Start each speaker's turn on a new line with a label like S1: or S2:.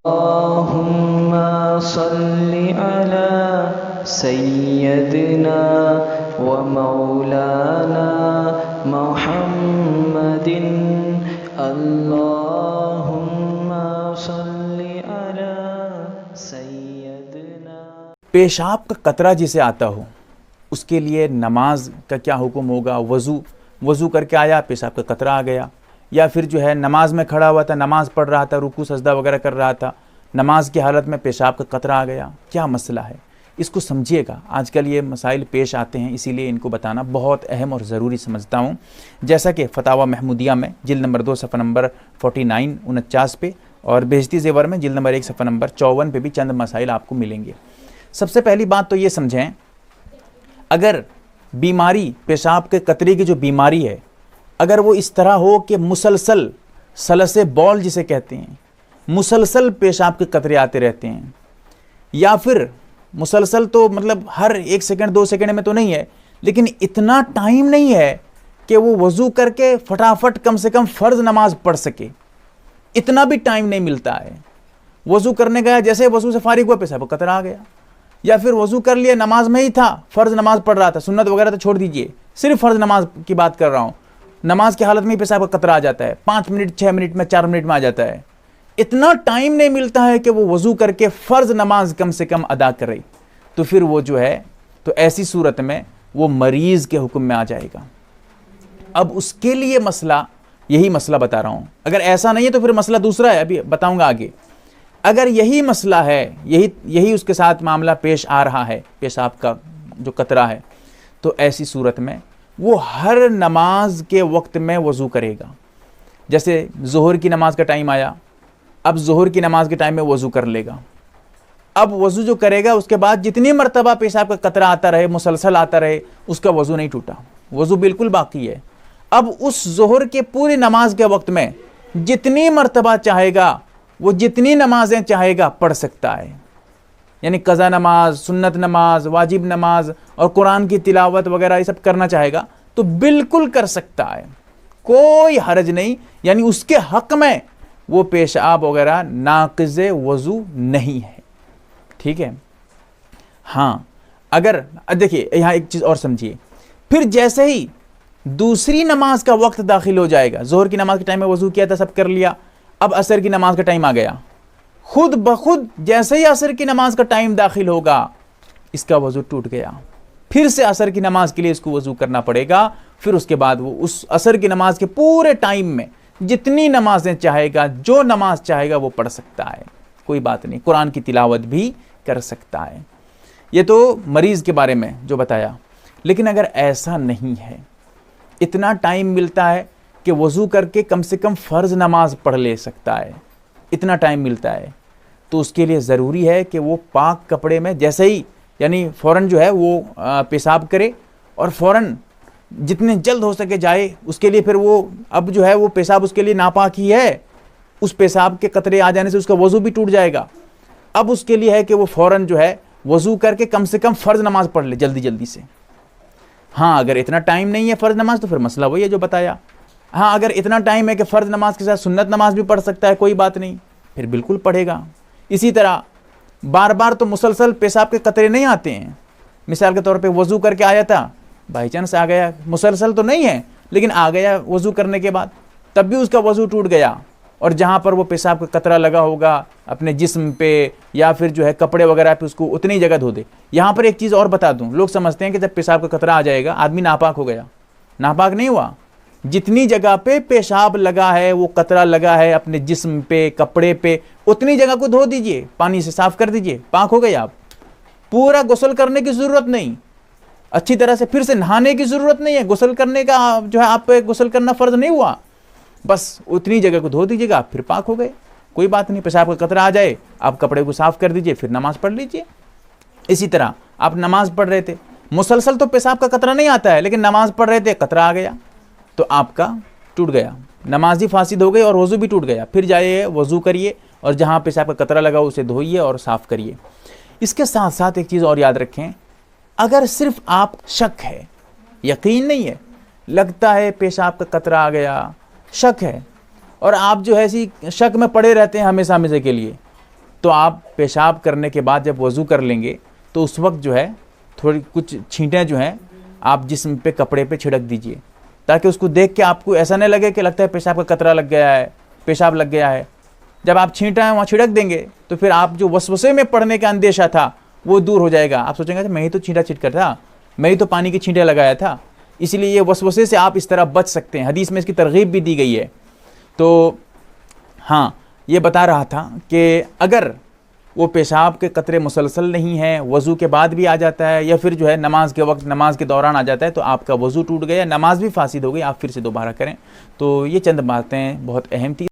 S1: अल्लाहुम्मा सल्लि अला सय्यदिना व मौलाना मुहम्मदिन। अल्लाहुम्मा सल्लि अला सय्यदिना।
S2: पेशाब का कतरा जिसे आता हो उसके लिए नमाज का क्या हुक्म होगा? वज़ू करके आया, पेशाब का कतरा आ गया, या फिर जो है नमाज में खड़ा हुआ था, नमाज पढ़ रहा था, रुकू सजदा वगैरह कर रहा था, नमाज की हालत में पेशाब का कतरा आ गया, क्या मसला है? इसको समझिएगा। आजकल ये मसाइल पेश आते हैं, इसीलिए इनको बताना बहुत अहम और ज़रूरी समझता हूँ। जैसा कि फतावा महमूदिया में जिल्द नंबर 2 सफ़ा नंबर 49-49 पे, और बेहश्ती ज़ेवर में जिल्द नंबर 1 सफ़ा नंबर 54 पे भी चंद मसाइल आपको मिलेंगे। सबसे पहली बात तो ये समझें, अगर बीमारी पेशाब के कतरे की जो बीमारी है, अगर वो इस तरह हो कि मुसलसल सलसे बॉल जिसे कहते हैं, मुसलसल पेशाब के कतरे आते रहते हैं, या फिर मुसलसल तो मतलब हर 1 सेकंड 2 सेकंड में तो नहीं है, लेकिन इतना टाइम नहीं है कि वो वज़ू करके फटाफट कम से कम फ़र्ज़ नमाज पढ़ सके, इतना भी टाइम नहीं मिलता है। वज़ू करने गया, जैसे वज़ू से फारिग हुआ पेशाब का कतरा आ गया, या फिर वज़ू कर लिया, नमाज में ही था, फ़र्ज़ नमाज पढ़ रहा था, सुन्नत वगैरह तो छोड़ दीजिए, सिर्फ फ़र्ज़ नमाज की बात कर रहा हूँ, नमाज की हालत में ही पेशाब का कतरा आ जाता है, 5 मिनट 6 मिनट में 4 मिनट में आ जाता है। इतना टाइम नहीं मिलता है कि वो वज़ू करके फ़र्ज़ नमाज कम से कम अदा करे, तो फिर वो जो है, तो ऐसी सूरत में वो मरीज़ के हुक्म में आ जाएगा। अब उसके लिए मसला, यही मसला बता रहा हूँ। अगर ऐसा नहीं है तो फिर मसला दूसरा है, अभी बताऊँगा आगे। अगर यही मसला है, यही उसके साथ मामला पेश आ रहा है, पेशाब का जो कतरा है, तो ऐसी सूरत में वो हर नमाज के वक्त में वज़ू करेगा। जैसे ज़ोहर की नमाज का टाइम आया, अब ज़ोहर की नमाज के टाइम में वज़ू कर लेगा। अब वज़ू जो करेगा, उसके बाद जितनी मरतबा पेशाब का कतरा आता रहे, मुसलसल आता रहे, उसका वज़ू नहीं टूटा, वज़ू बिल्कुल बाकी है। अब उस ज़ोहर के पूरी नमाज के वक्त में जितनी मरतबा चाहेगा, वो जितनी नमाजें चाहेगा पढ़ सकता है। यानी कज़ा नमाज, सुन्नत नमाज, वाजिब नमाज और कुरान की तिलावत वगैरह ये सब करना चाहेगा तो बिल्कुल कर सकता है, कोई हरज नहीं। यानी उसके हक़ में वो पेशाब वगैरह नाक़िज़े वज़ू नहीं है, ठीक है। हाँ, अगर देखिए यहाँ एक चीज़ और समझिए, फिर जैसे ही दूसरी नमाज का वक्त दाखिल हो जाएगा, ज़ोहर की नमाज के टाइम में वज़ू किया था, सब कर लिया, अब असर की नमाज का टाइम आ गया, खुद ब खुद जैसे ही असर की नमाज का टाइम दाखिल होगा, इसका वज़ू टूट गया, फिर से असर की नमाज के लिए इसको वज़ू करना पड़ेगा। फिर उसके बाद वो उस असर की नमाज के पूरे टाइम में जितनी नमाजें चाहेगा, जो नमाज चाहेगा वो पढ़ सकता है, कोई बात नहीं, कुरान की तिलावत भी कर सकता है। ये तो मरीज़ के बारे में जो बताया। लेकिन अगर ऐसा नहीं है, इतना टाइम मिलता है कि वज़ू करके कम से कम फ़र्ज़ नमाज पढ़ ले सकता है, इतना टाइम मिलता है, तो उसके लिए ज़रूरी है कि वो पाक कपड़े में जैसे ही, यानी फ़ौरन जो है वो पेशाब करे और फ़ौरन जितने जल्द हो सके जाए। उसके लिए फिर वो अब जो है वो पेशाब उसके लिए नापाक ही है, उस पेशाब के कतरे आ जाने से उसका वज़ू भी टूट जाएगा। अब उसके लिए है कि वो फ़ौरन जो है वज़ू करके कम से कम फ़र्ज़ नमाज पढ़ ले जल्दी जल्दी से। हाँ, अगर इतना टाइम नहीं है फ़र्ज़ नमाज तो फिर मसला वही है जो बताया। हाँ, अगर इतना टाइम है कि फ़र्ज़ नमाज के साथ सुन्नत नमाज भी पढ़ सकता है, कोई बात नहीं, फिर बिल्कुल पढ़ेगा। इसी तरह बार बार तो मुसलसल पेशाब के कतरे नहीं आते हैं। मिसाल के तौर पे वज़ू करके आया था, बाई चांस आ गया, मुसलसल तो नहीं है लेकिन आ गया वज़ू करने के बाद, तब भी उसका वज़ू टूट गया। और जहाँ पर वो पेशाब का कतरा लगा होगा अपने जिस्म पे या फिर जो है कपड़े वगैरह पे, उसको उतनी जगह धो दे। यहाँ पर एक चीज़ और बता दूँ, लोग समझते हैं कि जब पेशाब का कतरा आ जाएगा आदमी नापाक हो गया। नापाक नहीं हुआ, जितनी जगह पे पेशाब लगा है, वो कतरा लगा है अपने जिस्म पे, कपड़े पे, उतनी जगह को धो दीजिए, पानी से साफ कर दीजिए, पाक हो गए आप। पूरा गुस्ल करने की ज़रूरत नहीं, अच्छी तरह से फिर से नहाने की ज़रूरत नहीं है, गुस्ल करने का जो है आप पे गुस्ल करना फ़र्ज़ नहीं हुआ, बस उतनी जगह को धो दीजिएगा, आप फिर पाक हो गए, कोई बात नहीं। पेशाब का कतरा आ जाए, आप कपड़े को साफ़ कर दीजिए, फिर नमाज़ पढ़ लीजिए। इसी तरह आप नमाज़ पढ़ रहे थे, मुसलसल तो पेशाब का कतरा नहीं आता है, लेकिन नमाज़ पढ़ रहे थे, कतरा आ गया तो आपका टूट गया, नमाज ही फासिद हो गई और वज़ू भी टूट गया। फिर जाइए वज़ू करिए और जहाँ पेशाब का कतरा लगा उसे धोइए और साफ़ करिए। इसके साथ साथ एक चीज़ और याद रखें, अगर सिर्फ आप शक है, यकीन नहीं है, लगता है पेशाब का कतरा आ गया, शक है, और आप जो है ऐसी शक में पड़े रहते हैं हमेशा हमेशा के लिए, तो आप पेशाब करने के बाद जब वज़ू कर लेंगे तो उस वक्त जो है थोड़ी कुछ छींटें जो हैं आप जिस्म पे कपड़े पे छिड़क दीजिए, ताकि उसको देख के आपको ऐसा नहीं लगे कि लगता है पेशाब का कतरा लग गया है, पेशाब लग गया है। जब आप छींटा है वहाँ छिड़क देंगे तो फिर आप जो वसवसे में पड़ने का अंदेशा था वो दूर हो जाएगा। आप सोचेंगे मैं ही तो छींटा छिटकर था, मैं ही तो पानी के छींटे लगाया था, इसलिए ये वसवसे से आप इस तरह बच सकते हैं। हदीस में इसकी तरगीब भी दी गई है। तो हाँ, ये बता रहा था कि अगर वो पेशाब के कतरे मुसलसल नहीं है, वज़ू के बाद भी आ जाता है या फिर जो है नमाज के वक्त नमाज के दौरान आ जाता है, तो आपका वज़ू टूट गया, नमाज भी फासिद हो गई, आप फिर से दोबारा करें। तो ये चंद बातें बहुत अहम थी।